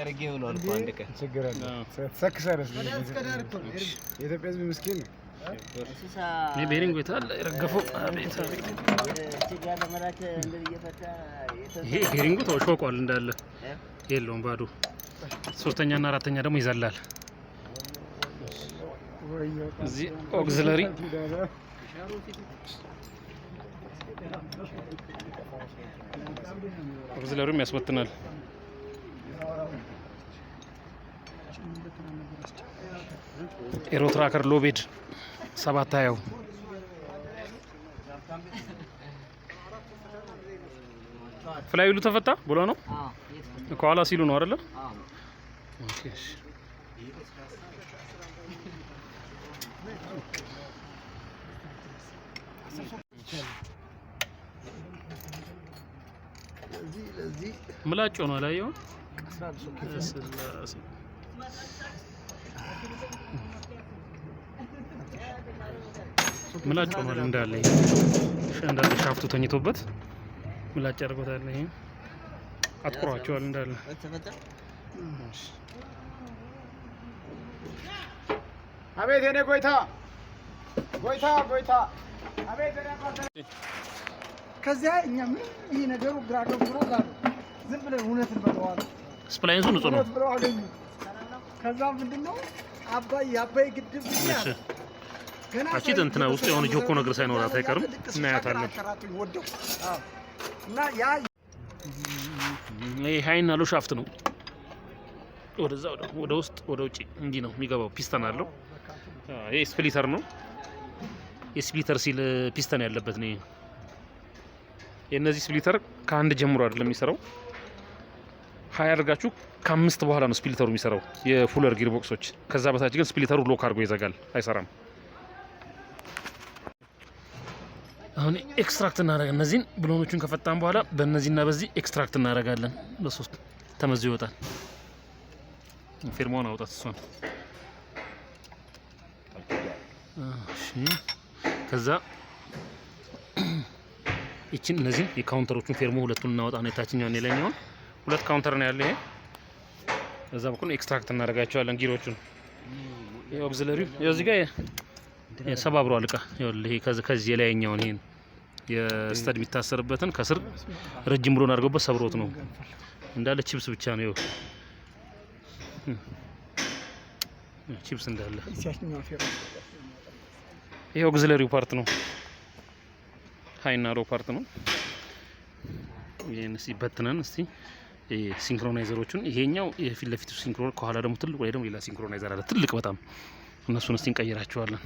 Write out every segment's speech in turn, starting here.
ያርገው ነው አልኩ አንድ ቀን ችግር አለ ሰክሰረስ የኢትዮጵያ ህዝብ ምስኪን ነው ይሄ ቤሪንግ ይታል ረገፈው አቤት ይሄ ቤሪንጉ ተወሽቋል እንዳለ የለውም ባዶ ሶስተኛ እና አራተኛ ደግሞ ይዘላል እዚህ ኦክሲለሪ ኦክሲለሪም ያስወጥናል ኤሮ ትራከር ሎቤድ 720 ፍላይሉ ተፈታ ብሎ ነው ከኋላ ሲሉ ነው አይደል ኦኬ እሺ ለዚህ ምላጭ ነው አላየው ምላጭ ነው እንዳለ እንዳለ ሻፍቱ ተኝቶበት ምላጭ አድርጎታል ይሄ አጥቁሯቸዋል እንዳለ አቤት የኔ ጎይታ አቤት የኔ ጎይታ ከዚያ እኛ ምን ይሄ ነገሩ ግራ ገብሮ ጋር ዝም ብለን እውነትን በለዋል ስፕላይንሱ ንጹህ ነው ከዛ ምንድነው አባይ ግድብ ይያል አቺ እንትና ውስጥ የሆነ ጆኮ ነገር ሳይኖራት አይቀርም እናያታለን እና ያ ይሄ ሃይና ሎ ሻፍት ነው ወደዛው ወደ ውስጥ ወደ ውጪ እንጂ ነው የሚገባው ፒስተን አለው ይሄ ስፕሊተር ነው የስፕሊተር ሲል ፒስተን ያለበት ነው የነዚህ ስፕሊተር ከአንድ ጀምሮ አይደለም የሚሰራው ሃይ አድርጋችሁ ከአምስት በኋላ ነው ስፕሊተሩ የሚሰራው የፉለር ጊር ቦክሶች ከዛ በታች ግን ስፕሊተሩ ሎክ አድርጎ ይዘጋል አይሰራም አሁን ኤክስትራክት እናደርጋለን እነዚህን ብሎኖቹን ከፈታን በኋላ በእነዚህና በዚህ ኤክስትራክት እናደርጋለን ለሶስት ተመዝዞ ይወጣል ፊርማውን አውጣት እሷን እሺ ከዛ እቺን እነዚህ የካውንተሮቹን ፌርሞ ሁለቱን እናወጣና የታችኛውን የላይኛውን ሁለት ካውንተር ነው ያለው ይሄ እዛ በኩል ኤክስትራክት እናደርጋቸዋለን ጊሮቹን የኦክሲለሪ እዚህ ጋር የሰባብሮ አልቃ ይሄ ከዚህ የላይኛውን ይሄን የስተድ የሚታሰርበትን ከስር ረጅም ብሎን አድርገውበት ሰብሮት ነው እንዳለ ቺፕስ ብቻ ነው ይኸው ቺፕስ እንዳለ ይሄ ኦክሲለሪው ፓርት ነው ሃይና ሎ ፓርት ነው ይሄን ሲበትነን እስቲ ሲንክሮናይዘሮቹን ይሄኛው የፊት ለፊቱ ሲንክሮን ከኋላ ደግሞ ትልቅ ወይ ደግሞ ሌላ ሲንክሮናይዘር አለ ትልቅ በጣም እነሱን እስቲ እንቀይራቸዋለን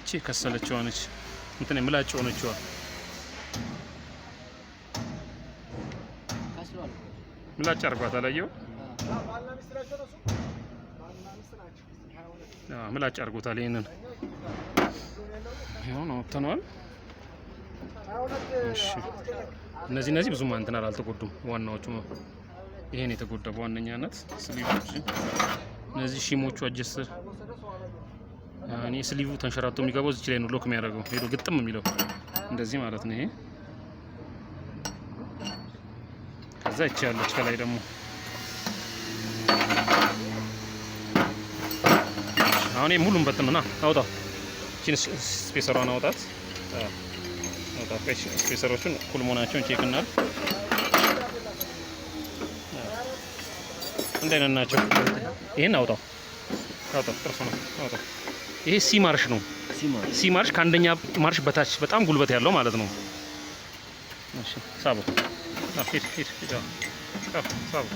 እቺ ከሰለችው ነች እንትን ምላጭ ሆነችው ምላጭ አርጓታ ላየው ምላጭ አርጎታል ይሄንን ይሄው ነው ተኗል እሺ እነዚህ ብዙም እንትን አልተጎዱም ዋናዎቹ ይሄን የተጎዳው በዋነኛነት ስሊቮች እነዚህ ሺሞቹ አጀስ እኔ ስሊቭ ተንሸራቶ የሚገባው እዚህ ላይ ነው ሎክ የሚያደርገው ሄዶ ግጥም የሚለው እንደዚህ ማለት ነው ይሄ ከዛ ይቻለች ከላይ ደግሞ አሁን ሙሉን በትነና አውጣ እቺን ስፔሰሯን አውጣት ስፔሰሮቹን እኩል መሆናቸውን ቼክ እናድርግ እንደምን ናቸው ይሄን አውጣው ጥርሱ ነው አውጣው ይሄ ሲ ማርሽ ነው ሲ ማርሽ ከአንደኛ ማርሽ በታች በጣም ጉልበት ያለው ማለት ነው እሺ ሳቡ ሂድ ሳቡ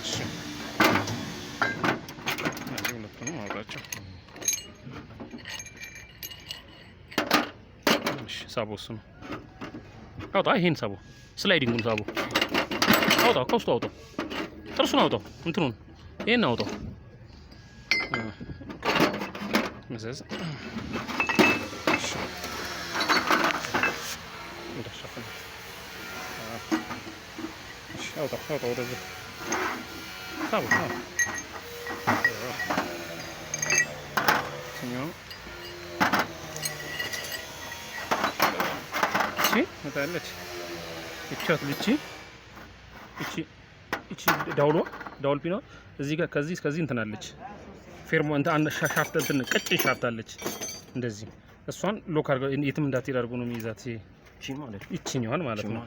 እሺ ሁለቱንም አውጣቸው እሺ ሳቡ እሱ ነው አውጣ ይሄን ሳቡ ስላይዲንጉን ሳቡ አውጣው ከውስጡ አውጣው ጥርሱን አውጣው እንትኑን ይሄን አውጣው መዘዝ እንደሻፈን አውጣው ወደዚህ ሳቡ መጣለች እቻት ልቺ እቺ ዳውል ፒኗ እዚህ ጋር ከዚህ እንትን አለች ፌርሞ እንትን ሻፍት እንትን ቀጭን ሻፍት አለች እንደዚህ እሷን ሎክ አድርገው የትም እንዳትሄድ አድርጎ ነው የሚይዛት ይቺኛዋን ማለት ነው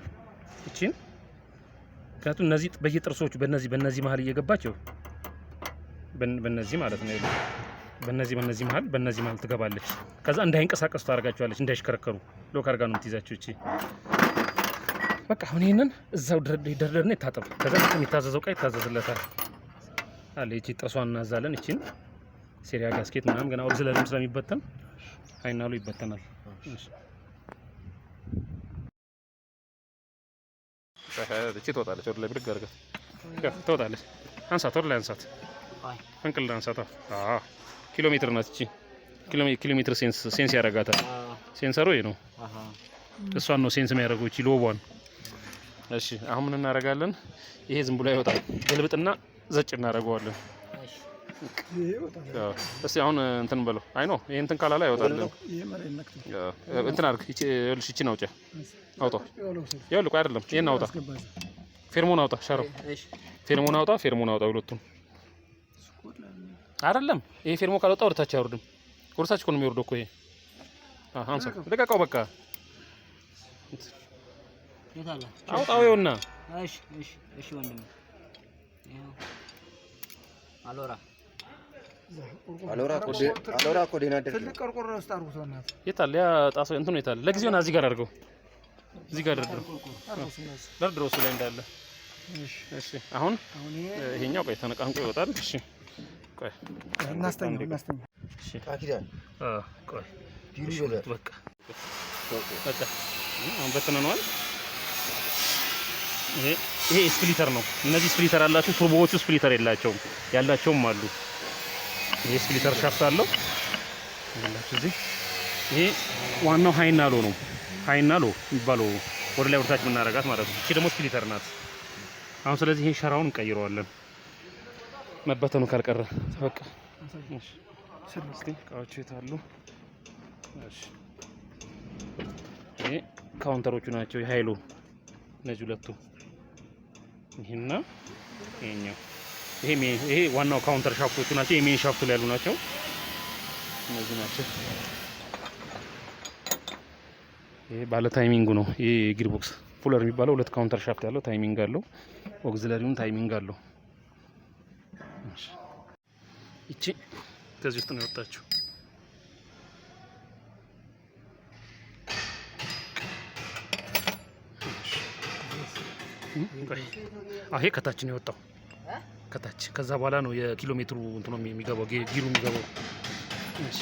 እቺን ምክንያቱም እነዚህ በየጥርሶቹ በእነዚህ መሀል እየገባቸው በእነዚህ ማለት ነው በእነዚህ መሀል ትገባለች ከዛ እንዳይንቀሳቀሱ ታደርጋቸዋለች እንዳይሽከረከሩ ሎክ አድርጋ ነው የምትይዛቸው እቺ በቃ አሁን ይሄንን እዛው ደርደርና ይታጠብ ከዛ የሚታዘዘው ቃይ ይታዘዝለታል አለ እቺ ጥርሷን እናዛለን እቺን ሴሪያ ጋስኬት ምናምን ገና ኦክሲለሪም ስለሚበተን ፋይናሉ ይበተናል እሺ እቺ ትወጣለች ወደ ላይ ብድግ አድርገት ትወጣለች አንሳት ወደ ላይ አንሳት አንቅል አንሳት ኪሎ ሜትር ናት እቺ ኪሎ ሜትር ሴንስ ያደርጋታል ሴንሰሩ ይሄ ነው እሷን ነው ሴንስ የሚያደርገው እቺ ሎቧን እሺ አሁን ምን እናደርጋለን ይሄ ዝም ብሎ ይወጣል ገልብጥና ዘጭ እናደርገዋለን እስቲ አሁን እንትን በለው አይ ኖ ይሄ እንትን ካላላ ይወጣል እንትን አድርግ እቺ ነው አውጣው ይኸውልህ አይደለም ይሄን አውጣ ፌርሞን አውጣ ሻሮ ፌርሞን አውጣ ሁለቱም አይደለም ይሄ ፌርሞ ካልወጣ ወርታች አይወርድም ወርታች እኮ ነው የሚወርደው እኮ ይሄ አንሳ ልቀቀው በቃ ይታላ አውጣው ይኸውና እሺ ወንድም አሎራ ኮዴና ደርግ ትልቅ ቆርቆሮ ውስጥ አርጉቶናት ይታል ያ ጣሶ እንትኑ ይታል ለጊዜው እዚህ ጋር አድርገው እዚህ ጋር ደርድሮ እሱ ላይ እንዳለ እሺ አሁን ይሄኛው ቆይ ተነቃንቆ ይወጣል እሺ ቆይ እናስተኛ እሺ ታኪዳን ቆይ ዲሩ ይወጣ በቃ አሁን በተነነዋል ይሄ ስፕሊተር ነው እነዚህ ስፕሊተር አላቸው ቱርቦዎቹ ስፕሊተር የላቸውም ያላቸውም አሉ ይሄ ስፕሊተር ሻፍት አለው ያላችሁ እዚህ ይሄ ዋናው ሃይናሎ ነው ሃይናሎ የሚባለው ወደ ላይ ወርታች የምናደርጋት ማለት ነው እቺ ደግሞ ስፕሊተር ናት አሁን ስለዚህ ይሄ ሸራውን እንቀይረዋለን መበተኑ ካልቀረ በቃ እሺ ስለዚህ እቃዎቹ የታሉ እሺ ይሄ ካውንተሮቹ ናቸው የሃይሎ እነዚህ ሁለቱ ይሄና ይሄኛው ይሄ ዋናው ካውንተር ሻፍቶቹ ናቸው የሜን ሻፍቱ ላይ ያሉ ናቸው እነዚህ ናቸው ይሄ ባለ ታይሚንጉ ነው ይሄ ጊር ቦክስ ፉለር የሚባለው ሁለት ካውንተር ሻፍት ያለው ታይሚንግ አለው ኦክሲለሪውን ታይሚንግ አለው እሺ እቺ ከዚህ ውስጥ ነው የወጣችው አሄ ከታች ነው የወጣው ከታች ከዛ በኋላ ነው የኪሎ ሜትሩ እንትኑ የሚገባው ጊሩ የሚገባው እሺ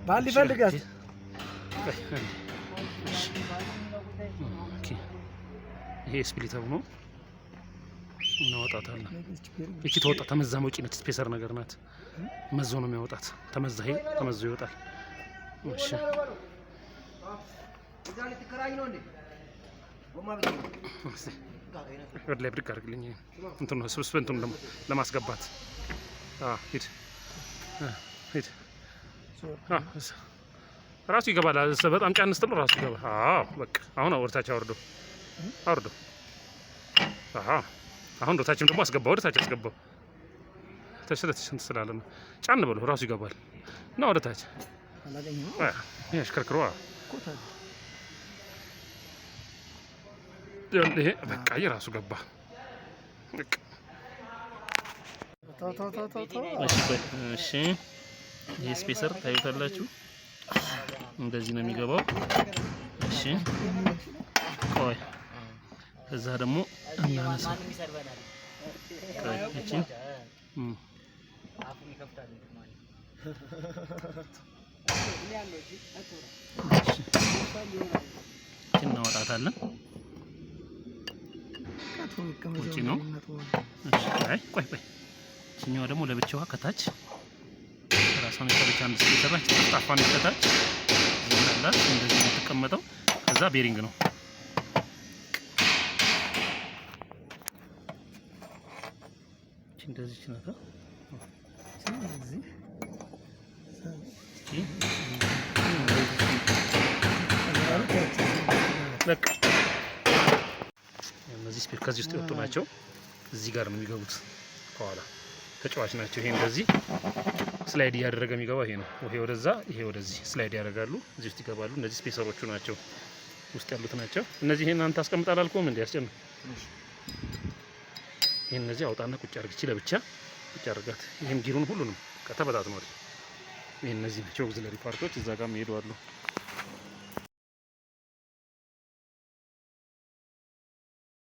ባል ይፈልጋል ኦኬ ይሄ ስፕሊተሩ ነው እናወጣታለን እቺ ተወጣ ተመዛ መውጪ ነች ስፔሰር ነገር ናት መዞ ነው የሚያወጣት ተመዛ ይሄ ተመዞ ይወጣል እሺ እዛ ልትከራይ ነው እንዴ ወደ ላይ ብድግ አድርግልኝ እንትን ነው ስብስበንቱን ለማስገባት ሂድ ራሱ ይገባል በጣም ጫን ስትለው ራሱ ይገባል በቃ አሁን ወደታች አውርዶ አሁን ወደታችም ደግሞ አስገባው ወደታች አስገባው ተሽለትሽ እንትን ስላለ ነው ጫን ብሎ ራሱ ይገባል እና ወደታች ያሽከርክረዋ ይሄ በቃ የራሱ ገባ በቃ እሺ ይሄ ስፔሰር ታዩታላችሁ እንደዚህ ነው የሚገባው እሺ ቆይ እዛ ደግሞ እናነሳ ቆይ እቺ አፉን ይከፍታል ማለት እናወጣታለን ውጪ ነው እሺ ቆይ እኛው ደግሞ ለብቻዋ ከታች ራሷን የሰራች አንድ ስለሰራች ተጣፋን ከታች ይላል እንደዚህ የተቀመጠው ከዛ ቤሪንግ ነው እንደዚህ ናታ። በቃ እነዚህ ስፒከር ከዚህ ውስጥ የወጡ ናቸው። እዚህ ጋር ነው የሚገቡት። ከኋላ ተጫዋች ናቸው። ይሄ እንደዚህ ስላይድ እያደረገ የሚገባው ይሄ ነው። ይሄ ወደዛ፣ ይሄ ወደዚህ ስላይድ ያደርጋሉ። እዚህ ውስጥ ይገባሉ። እነዚህ ስፔሰሮቹ ናቸው ውስጥ ያሉት ናቸው። እነዚህ ይሄን አንተ አስቀምጣል አልኩም እንዴ? ያስጨን ይሄን እነዚህ አውጣና ቁጭ አድርግ። እቺ ለብቻ ቁጭ አድርጋት። ይሄም ጊሩን ሁሉንም ከተበታትኗል። ይሄ እነዚህ ናቸው ኦግዚለሪ ፓርቶች። እዛ ጋር የሚሄዱ አሉ።